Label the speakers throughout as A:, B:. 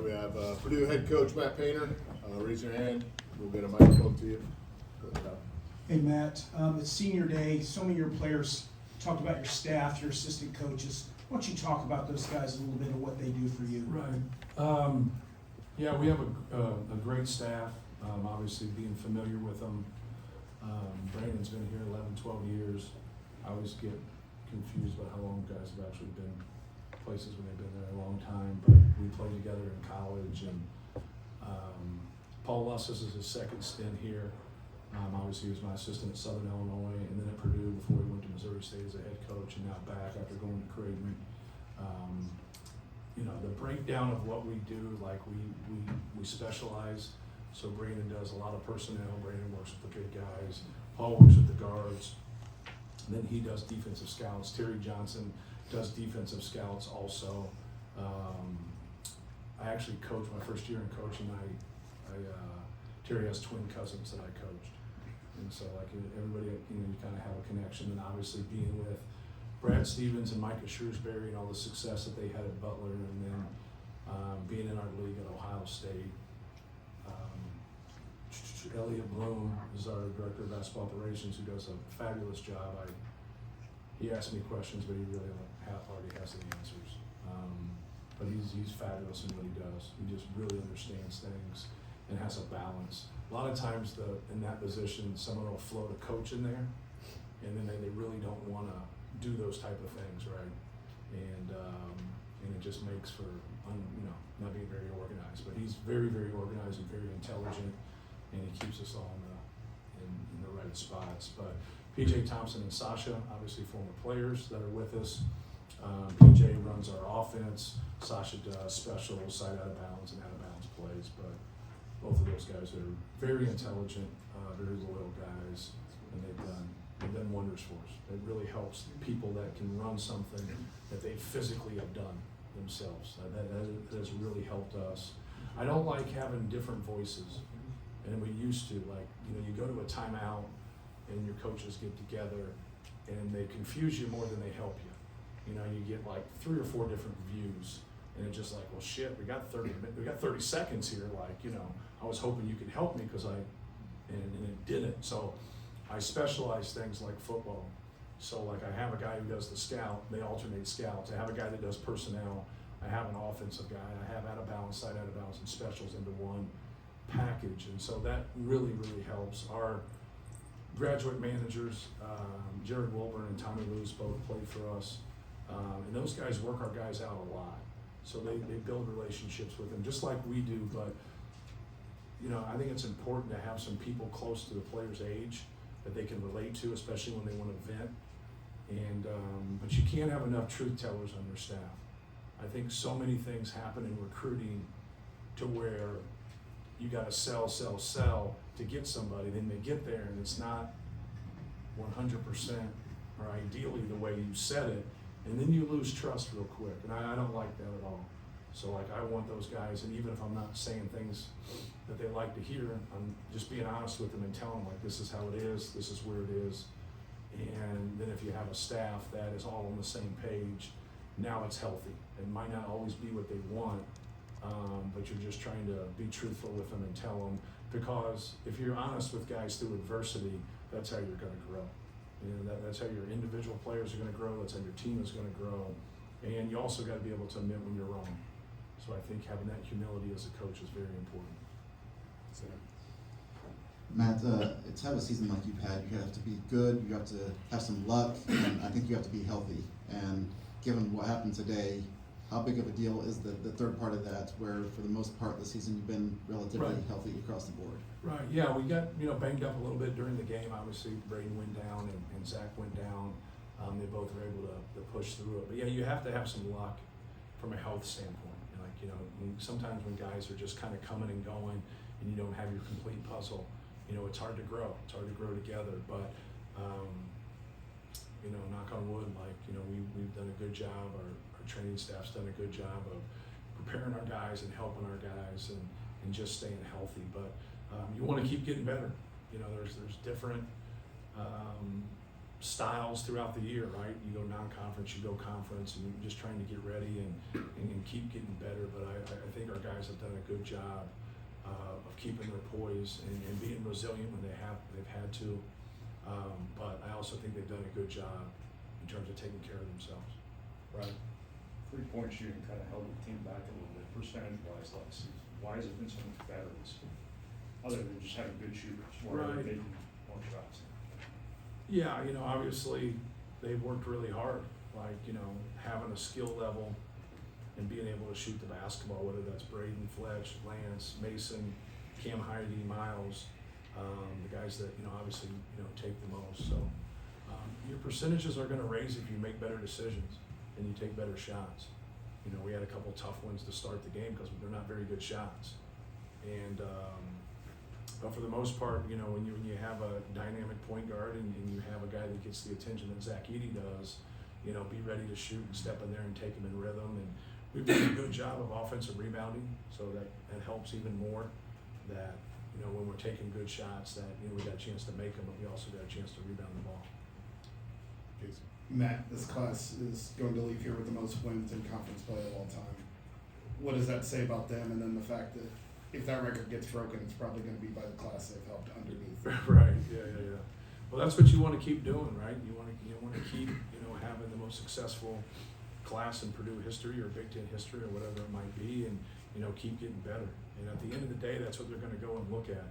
A: We have Purdue head coach Matt Painter. Raise your hand. We'll get a microphone to you.
B: Hey Matt, it's senior day. So many of your players talked about your staff, your assistant coaches. Why don't you talk about those guys a little bit and what they do for you?
C: Right. Yeah, we have a great staff. Obviously, being familiar with them. Brandon's been here 11, 12 years. I always get confused about how long guys have actually been places when they've been there a long time. But we played together in college, and Paul Lusses is his second stint here. Obviously, he was my assistant at Southern Illinois, and then at Purdue before he went to Missouri State as a head coach, and now back after going to Creighton. You know, the breakdown of what we do, like we specialize. So Brandon does a lot of personnel. Brandon works with the big guys. Paul works with the guards. And then he does defensive scouts. Terry Johnson does defensive scouts also. I actually coached my first year in coaching. Terry has twin cousins that I coached. And so like everybody, you know, you kind of have a connection. And obviously being with Brad Stevens and Micah Shrewsbury and all the success that they had at Butler, and then being in our league at Ohio State. Elliot Bloom is our director of basketball operations, who does a fabulous job. He asks me questions, but he really already has the answers. But he's fabulous in what he does. He just really understands things and has a balance. A lot of times in that position, someone will float a coach in there, and then they really don't want to do those type of things, right? And it just makes for not being very organized. But he's very, very organized and very intelligent, and he keeps us all in the right spots. But PJ Thompson and Sasha, obviously former players that are with us. PJ runs our offense. Sasha does specials, side out of bounds and out of bounds plays. But both of those guys are very intelligent, very loyal guys, and they've done wonders for us. It really helps people that can run something that they physically have done themselves. That has really helped us. I don't like having different voices, and we used to. Like, you go to a timeout, and your coaches get together, and they confuse you more than they help you. You get like 3 or 4 different views, and it's just like, well, shit, we got 30 seconds here. Like, I was hoping you could help me and it didn't. So I specialize things like football. So like I have a guy who does the scout, they alternate scouts. I have a guy that does personnel. I have an offensive guy. I have out of bounds, side out of bounds, and specials into one package. And so that really, really helps. Our graduate managers, Jared Wilburn and Tommy Lewis, both played for us. And those guys work our guys out a lot. So they build relationships with them just like we do. But, I think it's important to have some people close to the player's age that they can relate to, especially when they want to vent. And but you can't have enough truth tellers on your staff. I think so many things happen in recruiting to where you got to sell to get somebody. Then they get there and it's not 100% or ideally the way you said it, and then you lose trust real quick. And I don't like that at all. So like I want those guys, and even if I'm not saying things that they like to hear, I'm just being honest with them and telling them like this is how it is, this is where it is. And then if you have a staff that is all on the same page, now it's healthy. It might not always be what they want, but you're just trying to be truthful with them and tell them, because if you're honest with guys through adversity, that's how you're going to grow. That's how your individual players are going to grow, that's how your team is going to grow, and you also got to be able to admit when you're wrong. So I think having that humility as a coach is very important. So.
D: Matt, to have a season like you've had, you have to be good, you have to have some luck, and I think you have to be healthy. And given what happened today, how big of a deal is the third part of that, where for the most part of the season you've been relatively healthy across the board?
C: Right, yeah, we got banged up a little bit during the game. Obviously, Braden went down and Zach went down. They both were able to push through it. But yeah, you have to have some luck from a health standpoint. Sometimes when guys are just kind of coming and going and you don't have your complete puzzle, it's hard to grow. It's hard to grow together. But, knock on wood, we've done a good job. Our training staff's done a good job of preparing our guys and helping our guys and just staying healthy. But you want to keep getting better. There's different styles throughout the year, right? You go non-conference, you go conference, and you're just trying to get ready and keep getting better. But I think our guys have done a good job of keeping their poise and being resilient when they've had to. But I also think they've done a good job in terms of taking care of themselves.
E: Right. 3-point shooting kind of held the team back a little bit, percentage-wise last season. Why has it been so much better this season? Other than just having good shooters, why are
C: Right.
E: they making more shots?
C: Yeah, obviously they've worked really hard, like, having a skill level and being able to shoot the basketball, whether that's Braden, Fletch, Lance, Mason, Cam Heidi, Miles, the guys that, obviously, take the most. So your percentages are gonna raise if you make better decisions and you take better shots. We had a couple tough ones to start the game because they're not very good shots. And, but for the most part, when you have a dynamic point guard and you have a guy that gets the attention that Zach Edey does, be ready to shoot and step in there and take him in rhythm. And we've done a good job of offensive rebounding, so that helps even more. That, when we're taking good shots, that, we got a chance to make them, but we also got a chance to rebound the ball.
F: Matt, this class is going to leave here with the most wins in conference play of all time. What does that say about them? And then the fact that if that record gets broken, it's probably going to be by the class they've helped underneath.
C: Right. Yeah. Well, that's what you want to keep doing, right? You want to keep, having the most successful class in Purdue history or Big Ten history or whatever it might be, and keep getting better. And at the end of the day, that's what they're going to go and look at.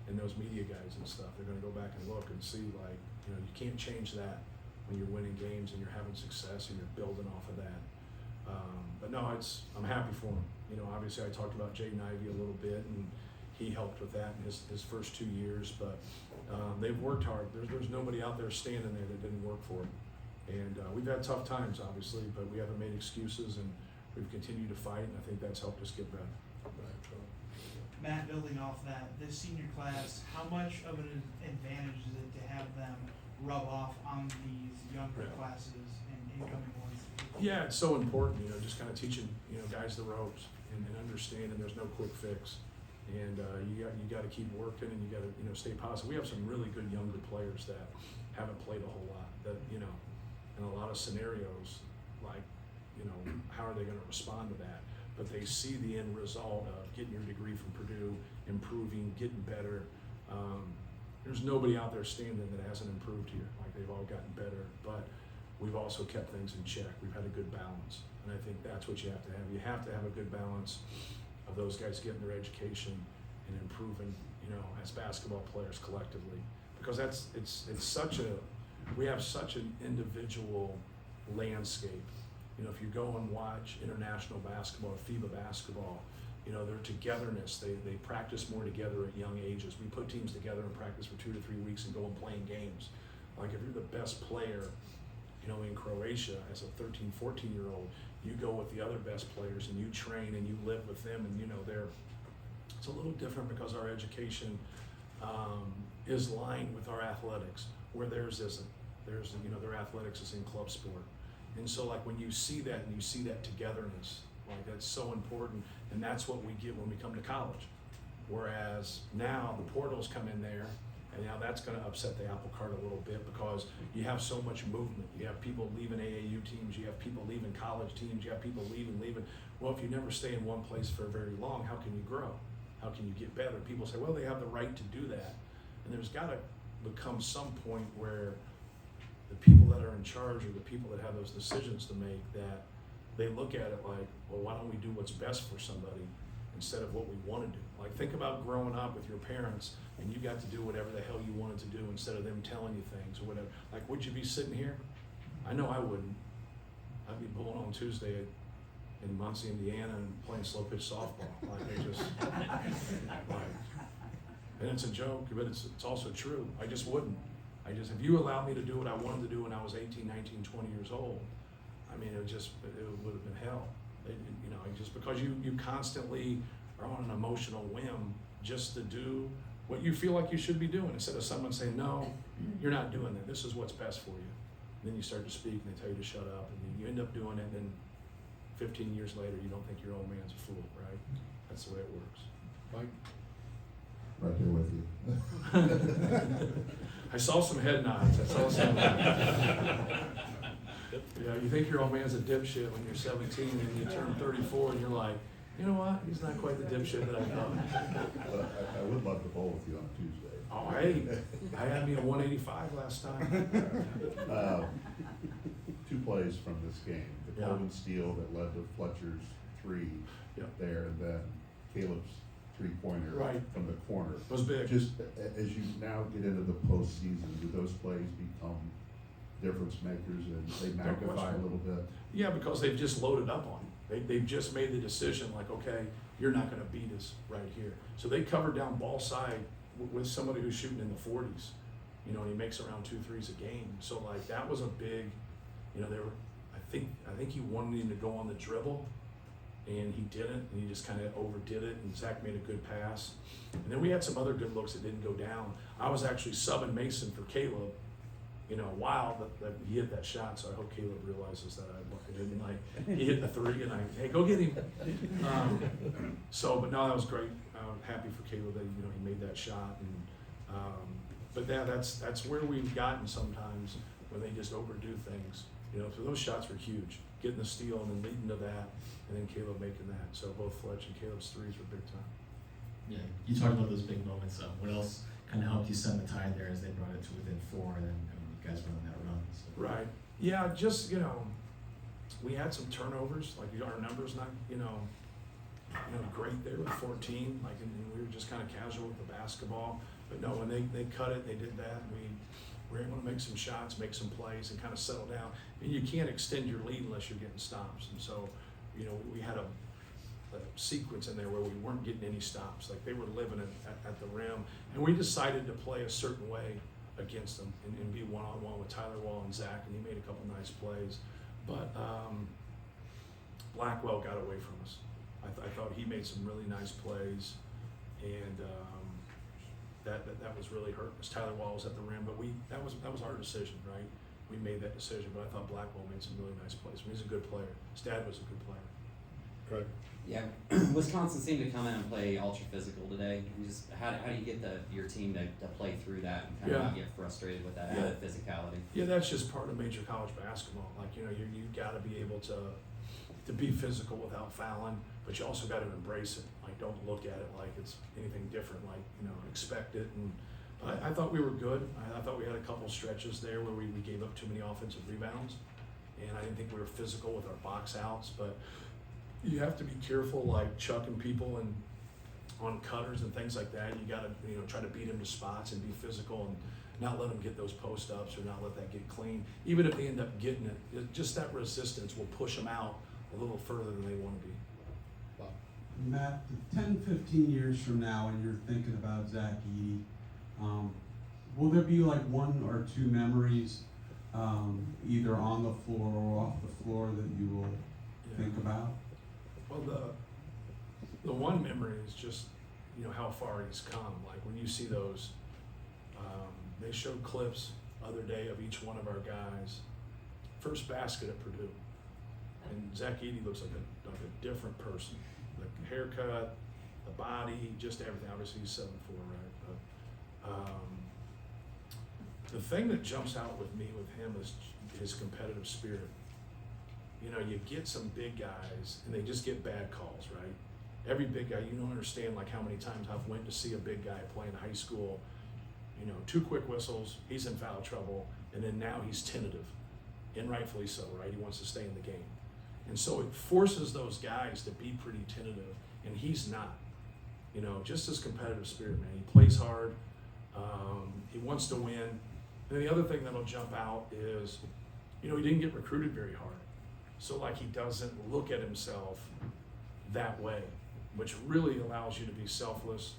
C: And those media guys and stuff, they're going to go back and look and see, like, you can't change that when you're winning games and you're having success and you're building off of that. But no, I'm happy for him. Obviously I talked about Jaden Ivey a little bit, and he helped with that in his first 2 years, but they've worked hard. There's nobody out there standing there that didn't work for him. And we've had tough times, obviously, but we haven't made excuses, and we've continued to fight, and I think that's helped us get better.
G: Matt, building off that, this senior class, how much of an advantage is it to have them rub off on these younger classes and incoming ones?
C: Yeah, it's so important, just kind of teaching, guys the ropes and understanding there's no quick fix. And you got to keep working, and you got to, stay positive. We have some really good younger players that haven't played a whole lot, that, in a lot of scenarios, like, how are they going to respond to that? But they see the end result of getting your degree from Purdue, improving, getting better. There's nobody out there standing that hasn't improved here. Like, they've all gotten better, but we've also kept things in check. We've had a good balance, and I think that's what you have to have. You have to have a good balance of those guys getting their education and improving, as basketball players collectively, because it's such we have such an individual landscape. If you go and watch international basketball, FIBA basketball, their togetherness, they practice more together at young ages. We put teams together and practice for 2 to 3 weeks and go and play in games. Like, if you're the best player, in Croatia as a 13, 14-year-old, you go with the other best players and you train and you live with them, and it's a little different because our education is lined with our athletics, where theirs isn't. Their athletics is in club sport. And so, like, when you see that and you see that togetherness, like, that's so important, and that's what we get when we come to college. Whereas now the portals come in there, and now that's going to upset the apple cart a little bit, because you have so much movement. You have people leaving AAU teams, you have people leaving college teams, you have people leaving. Well, if you never stay in one place for very long, how can you grow? How can you get better? People say, well, they have the right to do that. And there's got to become some point where the people that are in charge, or the people that have those decisions to make, that they look at it like, well, why don't we do what's best for somebody instead of what we want to do? Like, think about growing up with your parents and you got to do whatever the hell you wanted to do instead of them telling you things or whatever. Like, would you be sitting here? I know I wouldn't. I'd be pulling on Tuesday in Muncie, Indiana, and playing slow pitch softball. Like, they just, like, and it's a joke, but it's also true. I just wouldn't. If you allowed me to do what I wanted to do when I was 18, 19, 20 years old, I mean, it would have been hell. Just because you constantly are on an emotional whim just to do what you feel like you should be doing, instead of someone saying, no, you're not doing that. This is what's best for you. And then you start to speak and they tell you to shut up, and then you end up doing it, and then 15 years later, you don't think your old man's a fool, right? That's the way it works.
A: Mike?
H: right there with you.
C: I saw some head nods, I saw some. Yeah, you think your old man's a dipshit when you're 17 and you turn 34 and you're like, you know what, he's not quite the dipshit that I thought.
H: But I would love to bowl with you on Tuesday.
C: Oh, hey, I had me a 185 last time.
H: 2 plays from this game, the
C: Yeah.
H: Coleman steal that led to Fletcher's 3
C: Yeah.
H: there, and then Caleb's 3-pointer
C: Right.
H: from the corner.
C: It was big.
H: Just as you now get into the postseason, do those plays become difference makers and they magnify a little bit?
C: Yeah, because they've just loaded up on you. They've just made the decision like, okay, you're not gonna beat us right here. So they covered down ball side with somebody who's shooting in the 40s, you know, and he makes around 2 threes a game. So like, that was a big, you know, I think he wanted him to go on the dribble, and he didn't, and he just kind of overdid it, and Zach made a good pass. And then we had some other good looks that didn't go down. I was actually subbing Mason for Caleb, you know, while that he hit that shot, so I hope Caleb realizes that I didn't like, he hit the 3, and hey, go get him. But no, that was great. I'm happy for Caleb that, you know, he made that shot, and, but yeah, that's where we've gotten sometimes when they just overdo things. You know, so those shots were huge, getting the steal and then leading to that, and then Caleb making that. So both Fletch and Caleb's 3s were big time.
I: Yeah, you talked about those big moments. What else kind of helped you send the tide there as they brought it to within 4, and then you guys went on that run? So.
C: Right. Yeah, just, you know, we had some turnovers, like our numbers not, you know, great there with 14, like, and we were just kind of casual with the basketball. But no, when they cut it, they did that, we were able to make some shots, make some plays, and kind of settle down. And you can't extend your lead unless you're getting stops. And so, you know, we had a sequence in there where we weren't getting any stops. Like, they were living at the rim. And we decided to play a certain way against them and be one-on-one with Tyler Wall and Zach, and he made a couple nice plays. But Blackwell got away from us. I thought he made some really nice plays, and that was really hurting us. Tyler Wall was at the rim, but that was our decision, right? We made that decision, but I thought Blackwell made some really nice plays. I mean, he's a good player. His dad was a good player.
A: Correct.
J: Yeah, Wisconsin seemed to come in and play ultra physical today. How do you get your team to play through that and kind of not get frustrated with that added physicality?
C: Yeah, that's just part of major college basketball. Like, you know, you got to be able to be physical without fouling, but you also got to embrace it. Like, don't look at it like it's anything different. Like, you know, expect it. And I thought we were good. I thought we had a couple stretches there where we gave up too many offensive rebounds, and I didn't think we were physical with our box outs. But you have to be careful, like chucking people and on cutters and things like that. You got to, you know, try to beat them to spots and be physical and not let them get those post ups or not let that get clean. Even if they end up getting it, just that resistance will push them out a little further than they want to be.
K: Matt, 10, 15 years from now, and you're thinking about Zach Edey, will there be like 1 or 2 memories, either on the floor or off the floor, that you will think about?
C: Well, the one memory is just, you know, how far he's come. Like, when you see those, they showed clips other day of each one of our guys. First basket at Purdue, and Zach Edey looks like a different person. The haircut, the body, just everything. Obviously, he's 7'4", right? But the thing that jumps out with me with him is his competitive spirit. You know, you get some big guys and they just get bad calls, right? Every big guy, you don't understand like how many times I've went to see a big guy play in high school, you know, 2 quick whistles, he's in foul trouble, and then now he's tentative, and rightfully so, right? He wants to stay in the game. And so it forces those guys to be pretty tentative, and he's not. You know, just his competitive spirit, man. He plays hard, he wants to win. And the other thing that'll jump out is, you know, he didn't get recruited very hard. So like, he doesn't look at himself that way, which really allows you to be selfless,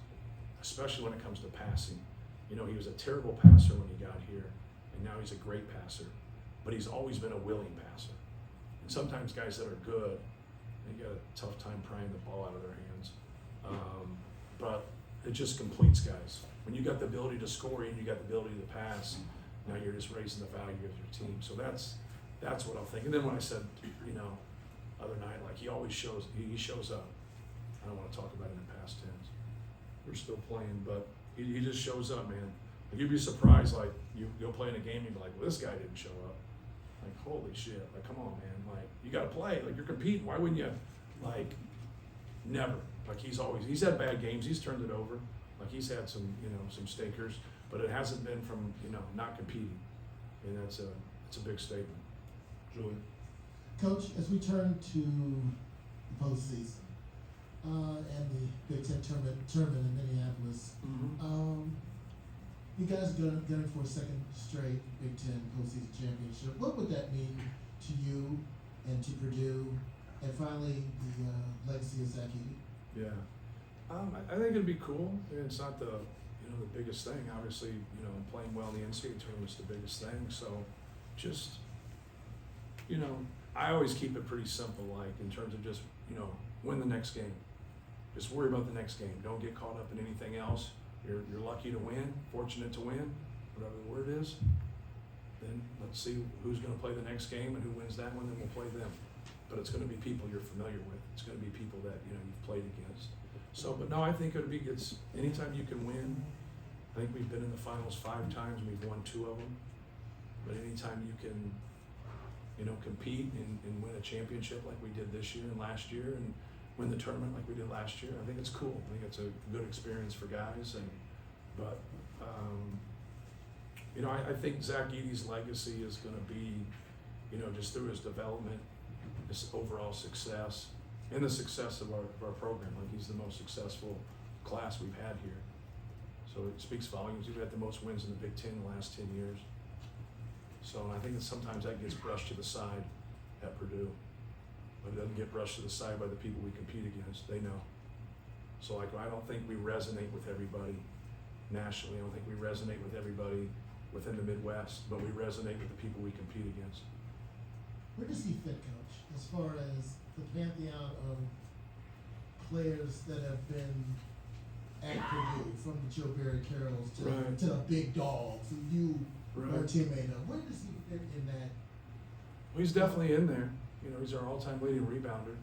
C: especially when it comes to passing. You know, he was a terrible passer when he got here, and now he's a great passer, but he's always been a willing passer. And sometimes guys that are good, they got a tough time prying the ball out of their hands. But it just completes guys. When you got the ability to score and you got the ability to pass, now you're just raising the value of your team. So that's what I'll think. And then when I said, you know, other night, like, he always shows up. I don't want to talk about it in past tense. we're still playing, but he just shows up, man. Like, you'd be surprised, like, you go play in a game, you'd be like, well, this guy didn't show up. Like, holy shit, like, come on, man, like, you gotta play, like, you're competing, why wouldn't you? Like, never, like, he's had bad games, he's turned it over, like, he's had some, some stinkers, but it hasn't been from, not competing, and it's a big statement. Julie?
L: Coach, as we turn to the postseason, and the Big Ten tournament in Minneapolis, you guys are gunning for a second straight Big Ten postseason championship. What would that mean to you and to Purdue, and finally the legacy of Zach Edey?
C: Yeah, I think it'd be cool. It's not the the biggest thing. Obviously, playing well in the NCAA tournament's the biggest thing. So, just I always keep it pretty simple, like in terms of just win the next game. Just worry about the next game. Don't get caught up in anything else. You're lucky to win, fortunate to win, whatever the word is. Then let's see who's going to play the next game, and who wins that one, then we'll play them. But it's going to be people you're familiar with. It's going to be people that you've played against. So, but no, I think it's anytime you can win. I think we've been in the finals 5 times, and we've won 2 of them. But anytime you can, compete and win a championship like we did this year and last year, and win the tournament like we did last year, I think it's cool. I think it's a good experience for guys. But I think Zach Edey's legacy is going to be, just through his development, his overall success, and the success of our program. Like, he's the most successful class we've had here. So it speaks volumes. We've had the most wins in the Big Ten in the last 10 years. So I think that sometimes that gets brushed to the side at Purdue, but it doesn't get brushed to the side by the people we compete against. They know. So I don't think we resonate with everybody nationally. I don't think we resonate with everybody within the Midwest, but we resonate with the people we compete against.
L: Where does he fit, Coach, as far as the pantheon of players that have been at Purdue, from the Joe Barry Carrolls to the big dogs, and you are a teammate of? Where does he fit in that?
C: Well, he's definitely in there. He's our all-time leading rebounder,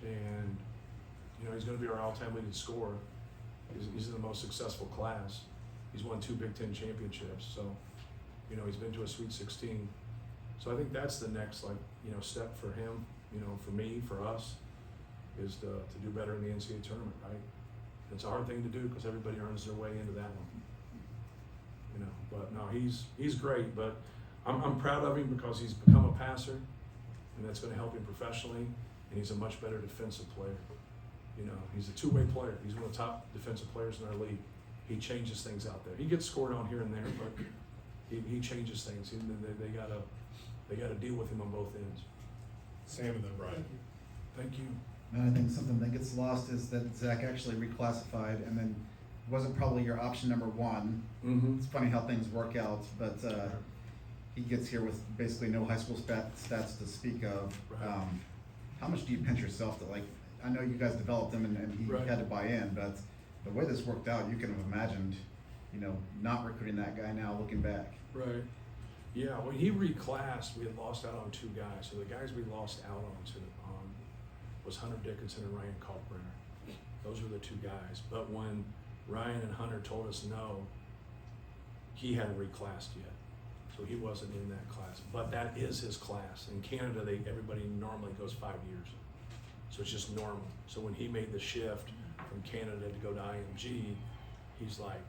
C: and he's going to be our all-time leading scorer. He's in the most successful class. He's won 2 Big Ten championships, so he's been to a Sweet 16. So I think that's the next step for him. For me, for us, is to do better in the NCAA tournament, right? It's a hard thing to do because everybody earns their way into that one. But no, he's great. But I'm proud of him because he's become a passer, and that's going to help him professionally. And he's a much better defensive player. He's a two-way player. He's one of the top defensive players in our league. He changes things out there. He gets scored on here and there, but he changes things. They gotta deal with him on both ends.
A: Sam and then Brian.
C: Thank you.
M: And I think something that gets lost is that Zach actually reclassified, and then wasn't probably your option number 1.
C: Mm-hmm.
M: It's funny how things work out, but he gets here with basically no high school stats to speak of.
C: Right.
M: How much do you pinch yourself that, like, I know you guys developed him and he
C: Right.
M: had to buy in, but the way this worked out, you can have imagined, not recruiting that guy now looking back.
C: Right. Yeah, when he reclassed, we had lost out on 2 guys. So the guys we lost out on was Hunter Dickinson and Ryan Kalkbrenner. Those were the 2 guys. But when Ryan and Hunter told us no, he hadn't reclassed yet. So he wasn't in that class. But that is his class. In Canada, everybody normally goes 5 years. So it's just normal. So when he made the shift from Canada to go to IMG, he's like,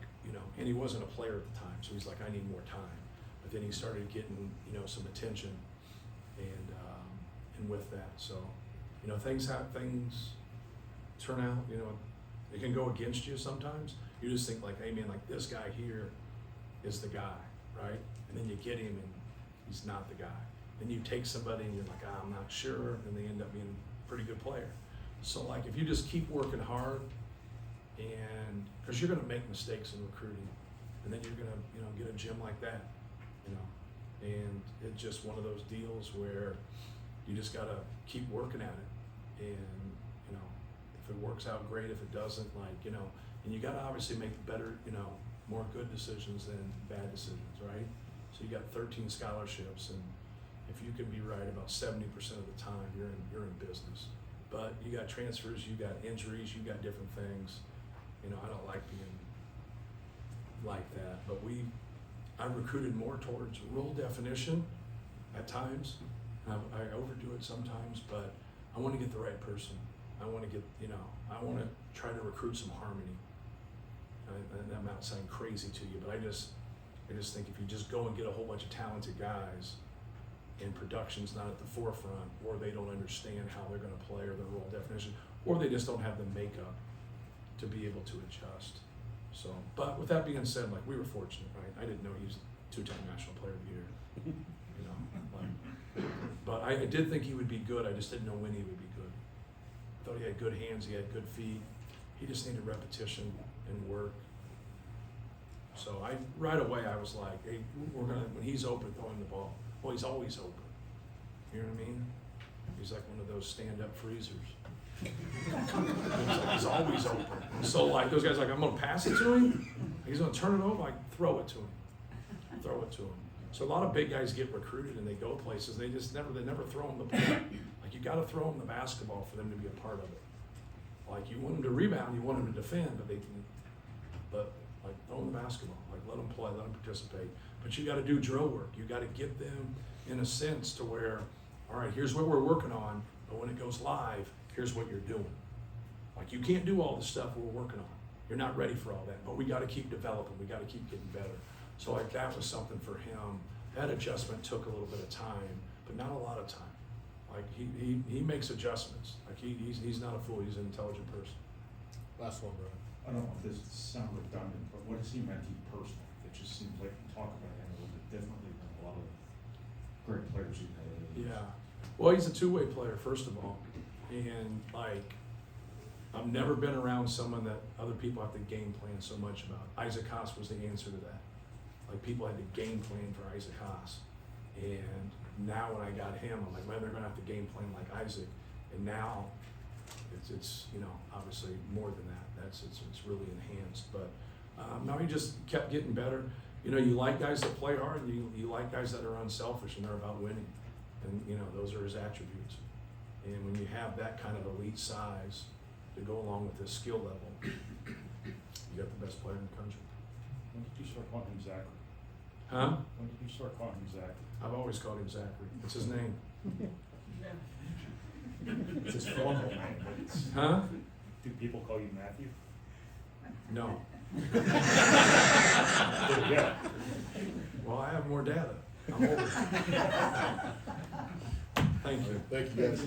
C: and he wasn't a player at the time, so he's like, I need more time. But then he started getting, some attention, and with that, so, things turn out, it can go against you sometimes. You just think like, hey man, like this guy here is the guy, right? And then you get him and he's not the guy. Then you take somebody and you're like, I'm not sure, and they end up being a pretty good player. So like, if you just keep working hard, and because you're going to make mistakes in recruiting, and then you're going to get a gym like that, and it's just one of those deals where you just got to keep working at it, and if it works out great, if it doesn't, and you got to obviously make better, more good decisions than bad decisions, right? So you got 13 scholarships, and if you can be right about 70% of the time, you're in business. But you got transfers, you got injuries, you got different things. You know, I don't like being like that, but I recruited more towards role definition at times. I overdo it sometimes, but I want to get the right person. I want to get, you know, I want to try to recruit some harmony. And that might sound crazy to you, but I just think if you just go and get a whole bunch of talented guys and production's not at the forefront, or they don't understand how they're going to play or their role definition, or they just don't have the makeup to be able to adjust. So, but with that being said, like, we were fortunate, right? I didn't know he was a 2-time National Player of the Year, you know, like, but I did think he would be good. I just didn't know when he would be good. I thought he had good hands, he had good feet. He just needed repetition and work. So right away I was like, hey, when he's open, throw him the ball. Well, he's always open. You know what I mean? He's like one of those stand-up freezers. He's always open. So like those guys, like, I'm gonna pass it to him. He's gonna turn it over. Like, throw it to him. Throw it to him. So a lot of big guys get recruited and they go places. They never throw them the ball. Like, you got to throw them the basketball for them to be a part of it. Like, you want them to rebound, you want them to defend, but like, throw them the basketball. Like, let them play, let them participate. But you got to do drill work. You got to get them in a sense to where, all right, here's what we're working on, but when it goes live, here's what you're doing. Like, you can't do all the stuff we're working on. You're not ready for all that, but we got to keep developing. We got to keep getting better. So like, that was something for him. That adjustment took a little bit of time, but not a lot of time. Like, he makes adjustments. Like, he's not a fool. He's an intelligent person.
A: Last one, bro.
E: I don't know if this sounds redundant, but what has he meant to you personally? It just seems like you talk about him a little bit differently than a lot of great players you've had.
C: Yeah. Well, he's a two-way player, first of all. And like, I've never been around someone that other people have to game plan so much about. Isaac Haas was the answer to that. Like, people had to game plan for Isaac Haas. And now when I got him, I'm like, man, they're gonna have to game plan like Isaac. And now it's you know, obviously more than that. It's really enhanced. But no, he just kept getting better. You know, you like guys that play hard, and you like guys that are unselfish and they're about winning. And you know, those are his attributes. And when you have that kind of elite size to go along with this skill level, you got the best player in the country.
E: When did you start calling him Zachary?
C: Huh?
E: When did you start calling him Zachary?
C: I've always called him Zachary. It's his name.
E: It's his formal name, but it's.
C: Huh?
E: Do people call you Matthew?
C: No.
E: Yeah.
C: Well, I have more data. I'm older. Thank you.
A: Thank you, guys.